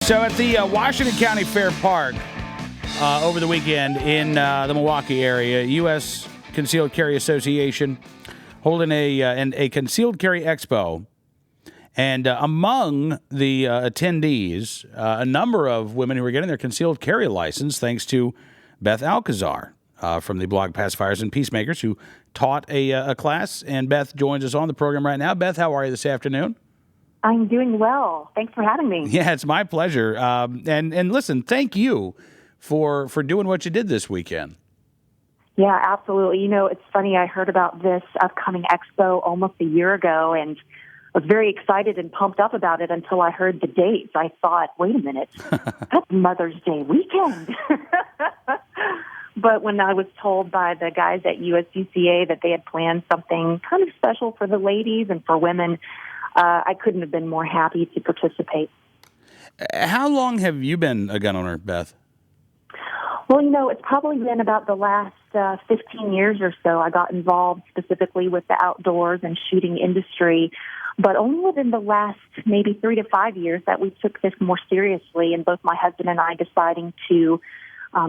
So at the Washington County Fair Park over the weekend in the Milwaukee area, U.S. Concealed Carry Association holding a concealed carry expo. And among the attendees, a number of women who were getting their concealed carry license thanks to Beth Alcazar from the blog Pacifiers and Peacemakers, who taught a class. And Beth joins us on the program right now. Beth, how are you this afternoon? I'm doing well. Thanks for having me. Yeah, it's my pleasure. And listen, thank you for doing what you did this weekend. Yeah, absolutely. You know, it's funny. I heard about this upcoming expo almost a year ago, and I was very excited and pumped up about it until I heard the dates. I thought, wait a minute, that's Mother's Day weekend. But when I was told by the guys at USCCA that they had planned something kind of special for the ladies and for women, I couldn't have been more happy to participate. How long have you been a gun owner, Beth? Well, you know, it's probably been about the last 15 years or so. I got involved specifically with the outdoors and shooting industry, but only within the last maybe 3 to 5 years that we took this more seriously, and both my husband and I deciding to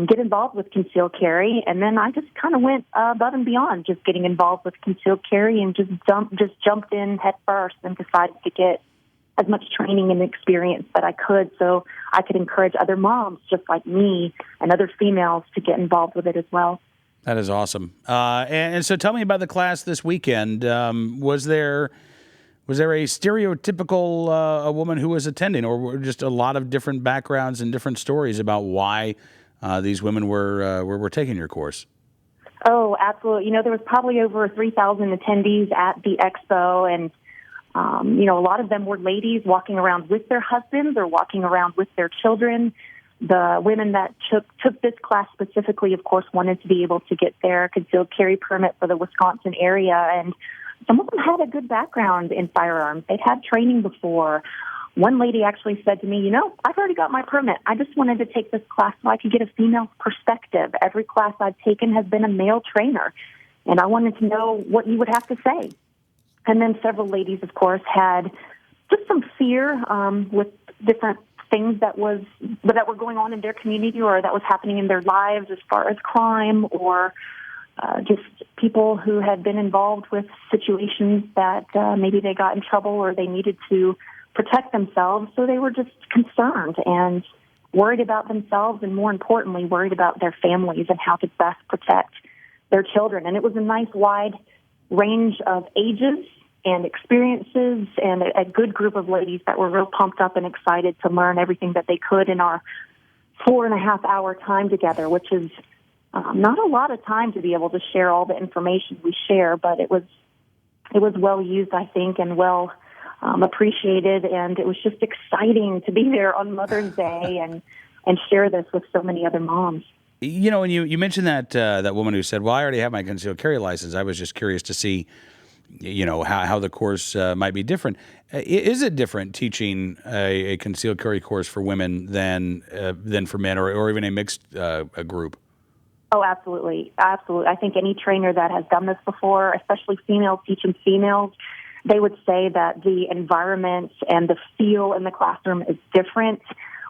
get involved with concealed carry. And then I just kind of went above and beyond just getting involved with concealed carry and just jumped in head first and decided to get as much training and experience that I could so I could encourage other moms just like me and other females to get involved with it as well. That is awesome. And so tell me about the class this weekend. Was there a stereotypical a woman who was attending, or were just a lot of different backgrounds and different stories about why these women were taking your course? Oh, absolutely. You know, there was probably over 3,000 attendees at the expo, and you know, a lot of them were ladies walking around with their husbands or walking around with their children. The women that took this class specifically, of course, wanted to be able to get their concealed carry permit for the Wisconsin area, and some of them had a good background in firearms. They'd had training before. One lady actually said to me, you know, I've already got my permit. I just wanted to take this class so I could get a female perspective. Every class I've taken has been a male trainer, and I wanted to know what you would have to say. And then several ladies, of course, had just some fear with different things that were going on in their community or that was happening in their lives as far as crime or just people who had been involved with situations that maybe they got in trouble or they needed to protect themselves. So they were just concerned and worried about themselves and, more importantly, worried about their families and how to best protect their children. And it was a nice wide range of ages and experiences and a good group of ladies that were real pumped up and excited to learn everything that they could in our 4.5-hour time together, which is not a lot of time to be able to share all the information we share, but it was well used, I think, and well appreciated, and it was just exciting to be there on Mother's Day and share this with so many other moms. You know, and you mentioned that woman who said, well, I already have my concealed carry license. I was just curious to see, you know, how the course might be different. Is it different teaching a concealed carry course for women than for men or even a mixed group? Oh, absolutely. Absolutely. I think any trainer that has done this before, especially females teaching females, they would say that the environment and the feel in the classroom is different.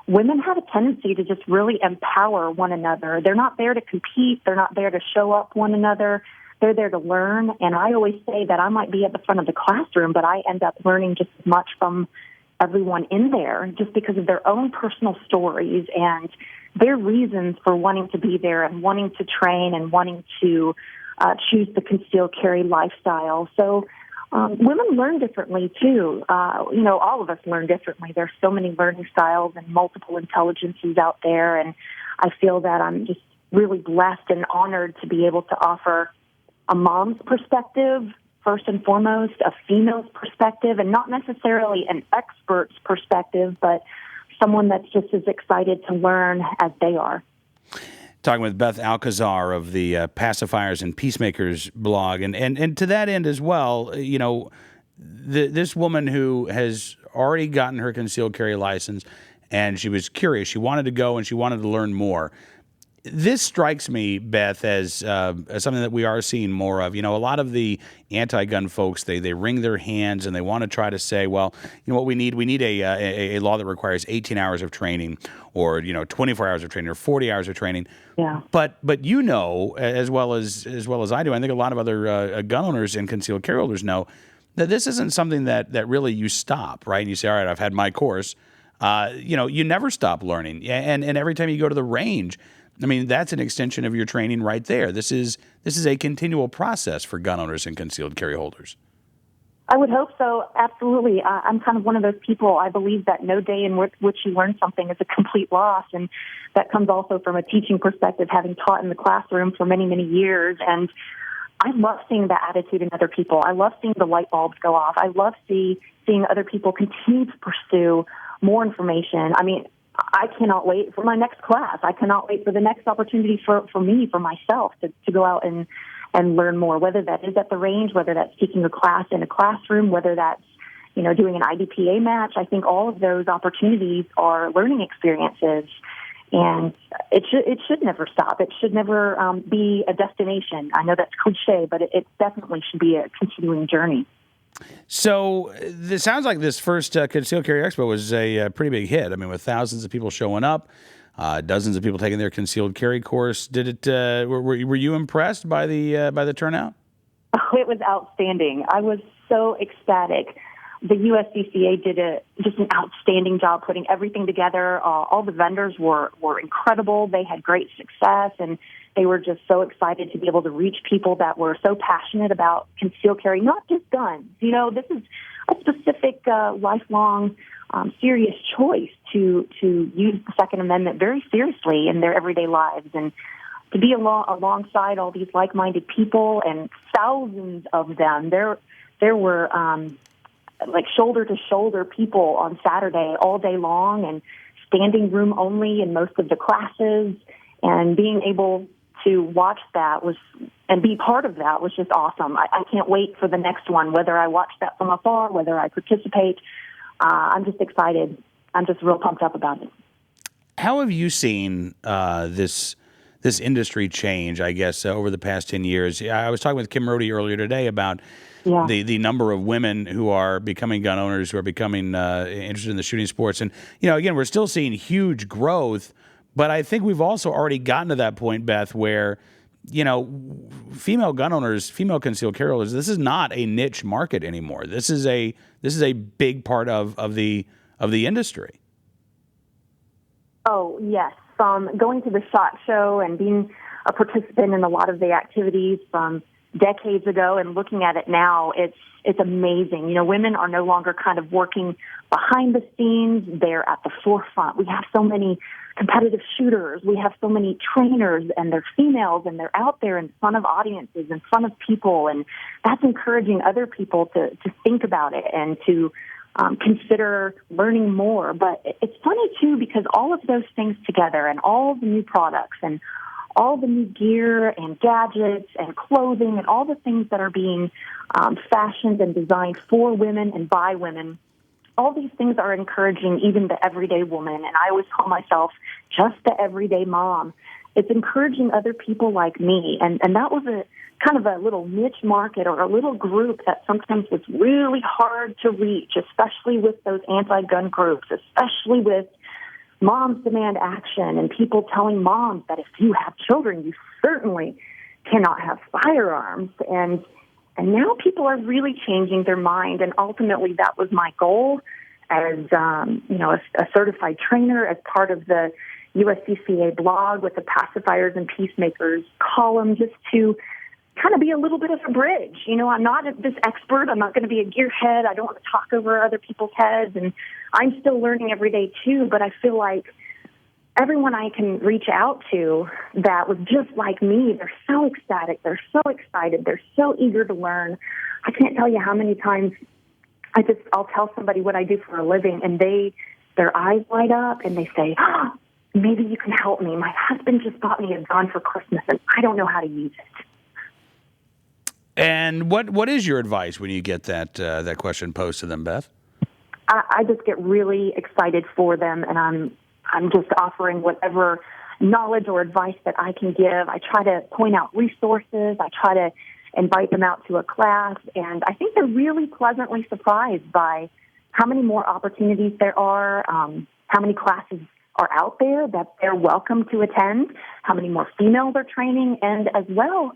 Women have a tendency to just really empower one another. They're not there to compete. They're not there to show up one another. They're there to learn. And I always say that I might be at the front of the classroom, but I end up learning just as much from everyone in there just because of their own personal stories and their reasons for wanting to be there and wanting to train and wanting to choose the concealed carry lifestyle. So women learn differently, too. You know, all of us learn differently. There's so many learning styles and multiple intelligences out there, and I feel that I'm just really blessed and honored to be able to offer a mom's perspective, first and foremost, a female's perspective, and not necessarily an expert's perspective, but someone that's just as excited to learn as they are. Talking with Beth Alcazar of the Pacifiers and Peacemakers blog. And to that end as well, you know, this woman who has already gotten her concealed carry license and she was curious, she wanted to go and she wanted to learn more. This strikes me, Beth, as something that we are seeing more of. A lot of the anti-gun folks, they wring their hands and they want to try to say, well, what we need a law that requires 18 hours of training, or 24 hours of training, or 40 hours of training. Yeah. But as well as I do, I think a lot of other gun owners and concealed carry holders know that this isn't something that really you stop, right? And you say, all right, I've had my course. You never stop learning, and every time you go to the range, I mean, that's an extension of your training right there. This is a continual process for gun owners and concealed carry holders. I would hope so. Absolutely. I'm kind of one of those people. I believe that no day in which you learn something is a complete loss. And that comes also from a teaching perspective, having taught in the classroom for many, many years. And I love seeing that attitude in other people. I love seeing the light bulbs go off. I love seeing other people continue to pursue more information. I mean, I cannot wait for my next class. I cannot wait for the next opportunity for me, for myself, to go out and learn more, whether that is at the range, whether that's taking a class in a classroom, whether that's, doing an IDPA match. I think all of those opportunities are learning experiences, and it should never stop. It should never be a destination. I know that's cliche, but it definitely should be a continuing journey. So this sounds like this first Concealed Carry Expo was a pretty big hit. I mean, with thousands of people showing up, dozens of people taking their concealed carry course. Did it? Were you impressed by the turnout? Oh, it was outstanding. I was so ecstatic. The USCCA did just an outstanding job putting everything together. All the vendors were incredible. They had great success, and they were just so excited to be able to reach people that were so passionate about concealed carry, not just guns. This is a specific lifelong serious choice to use the Second Amendment very seriously in their everyday lives, and to be alongside all these like-minded people, and thousands of them. There were like shoulder-to-shoulder people on Saturday all day long, and standing room only in most of the classes, and being able to watch that and be part of that was just awesome. I can't wait for the next one, whether I watch that from afar, whether I participate. I'm just excited. I'm just real pumped up about it. How have you seen this industry change, I guess, over the past 10 years? I was talking with Kim Rohde earlier today about the number of women who are becoming gun owners, who are becoming interested in the shooting sports. And, again, we're still seeing huge growth, but I think we've also already gotten to that point, Beth, where, female gun owners, female concealed carry holders, this is not a niche market anymore. This is a big part of the industry. Oh, yes. From going to the SHOT Show and being a participant in a lot of the activities from decades ago and looking at it now, it's amazing. Women are no longer kind of working behind the scenes. They're at the forefront. We have so many competitive shooters. We have so many trainers, and they're females, and they're out there in front of audiences, in front of people, and that's encouraging other people to think about it and to consider learning more. But it's funny, too, because all of those things together, and all the new products and all the new gear and gadgets and clothing and all the things that are being fashioned and designed for women and by women, all these things are encouraging even the everyday woman. And I always call myself just the everyday mom. It's encouraging other people like me. And that was a kind of a little niche market, or a little group that sometimes was really hard to reach, especially with those anti-gun groups, especially with Moms Demand Action and people telling moms that if you have children, you certainly cannot have firearms. And now people are really changing their mind. And ultimately, that was my goal as a certified trainer, as part of the USCCA blog with the Pacifiers and Peacemakers column, just to kind of be a little bit of a bridge. I'm not this expert. I'm not going to be a gearhead. I don't want to talk over other people's heads. And I'm still learning every day, too. But I feel like everyone I can reach out to that was just like me, they're so ecstatic. They're so excited. They're so eager to learn. I can't tell you how many times I'll tell somebody what I do for a living, and their eyes light up, and they say, maybe you can help me. My husband just bought me a gun for Christmas, and I don't know how to use it. And what is your advice when you get that question posed to them, Beth? I just get really excited for them, and I'm just offering whatever knowledge or advice that I can give. I try to point out resources. I try to invite them out to a class. And I think they're really pleasantly surprised by how many more opportunities there are, how many classes are out there that they're welcome to attend, how many more females are training, and as well,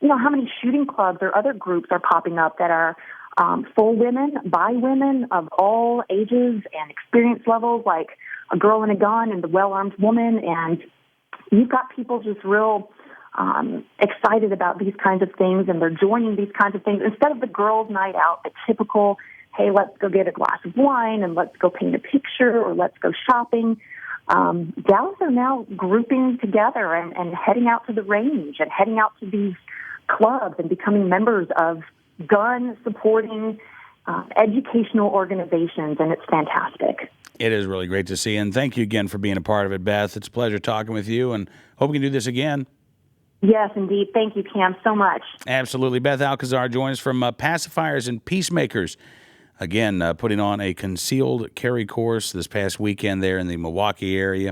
how many shooting clubs or other groups are popping up that are full women, by women of all ages and experience levels, like A Girl and a Gun and The Well-Armed Woman. And you've got people just real excited about these kinds of things, and they're joining these kinds of things. Instead of the girls' night out, the typical, hey, let's go get a glass of wine and let's go paint a picture or let's go shopping, gals are now grouping together and heading out to the range and heading out to these clubs and becoming members of gun-supporting educational organizations, and it's fantastic. It is really great to see, and thank you again for being a part of it, Beth. It's a pleasure talking with you, and hope we can do this again. Yes, indeed. Thank you, Cam, so much. Absolutely. Beth Alcazar joins us from Pacifiers and Peacemakers. Again, putting on a concealed carry course this past weekend there in the Milwaukee area.